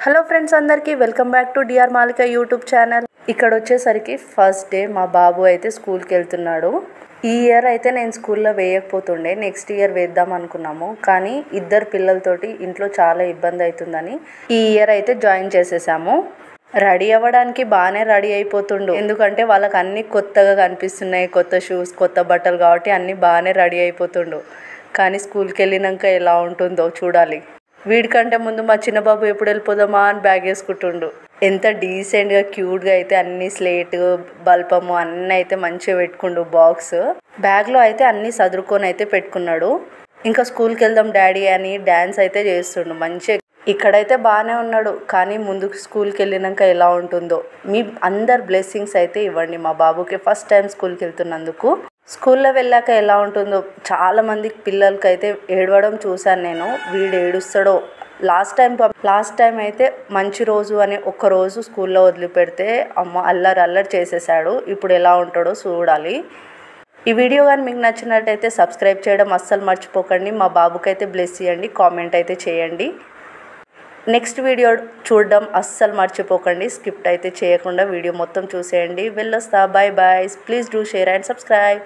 Hello friends, అందరికీ welcome back to DR Malika YouTube channel. ఇక్కడ వచ్చేసరికి ఫస్ట్ డే మా బాబు అయితే స్కూల్కి వెళ్తున్నాడు. ఈ ఇయర్ అయితే నేను స్కూల్లో వేయకపోతుండే, నెక్స్ట్ ఇయర్ వేద్దాం అనుకున్నాము. కానీ ఇద్దరు పిల్లలతోటి ఇంట్లో చాలా ఇబ్బంది అవుతుందని ఈ ఇయర్ అయితే జాయిన్ చేసేసాము. రెడీ అవ్వడానికి బాగానే రెడీ అయిపోతుండు, ఎందుకంటే వాళ్ళకి అన్నీ కొత్తగా కనిపిస్తున్నాయి, కొత్త షూస్, కొత్త బట్టలు, కాబట్టి అన్నీ బాగానే రెడీ అయిపోతుండు. కానీ స్కూల్కి వెళ్ళినాక ఎలా ఉంటుందో చూడాలి. వీడికంటే ముందు మా చిన్న బాబు ఎప్పుడు వెళ్ళిపోదామా అని బ్యాగ్ వేసుకుంటుండు. ఎంత డీసెంట్గా క్యూట్గా అయితే అన్ని స్లేట్, బల్పము అన్నీ అయితే మంచిగా పెట్టుకుండు. బాక్స్ బ్యాగ్లో అయితే అన్నీ సదురుకొని అయితే పెట్టుకున్నాడు. ఇంకా స్కూల్కి వెళ్దాం డాడీ అని డ్యాన్స్ అయితే చేస్తుండు మంచిగా. ఇక్కడైతే బాగానే ఉన్నాడు, కానీ ముందుకు స్కూల్కి వెళ్ళినాక ఎలా ఉంటుందో మీ అందరు బ్లెస్సింగ్స్ అయితే ఇవ్వండి మా బాబుకి ఫస్ట్ టైం స్కూల్కి వెళ్తున్నందుకు. స్కూల్లో వెళ్ళాక ఎలా ఉంటుందో చాలామంది పిల్లలకి అయితే ఏడవడం చూశాను నేను. వీడు ఏడుస్తాడో. లాస్ట్ టైం అయితే మంచి రోజు అని ఒక్కరోజు స్కూల్లో వదిలిపెడితే అమ్మ అల్లరి చేసేసాడు. ఇప్పుడు ఎలా ఉంటాడో చూడాలి. ఈ వీడియో కానీ మీకు నచ్చినట్టయితే సబ్స్క్రైబ్ చేయడం అస్సలు మర్చిపోకండి. మా బాబుకి అయితే బ్లెస్ చేయండి, కామెంట్ అయితే చేయండి. నెక్స్ట్ వీడియో చూడడం అస్సలు మర్చిపోకండి, స్కిప్ అయితే చేయకుండా వీడియో మొత్తం చూసేయండి. వెళ్ళొస్తా, bye bye. Please do share and subscribe.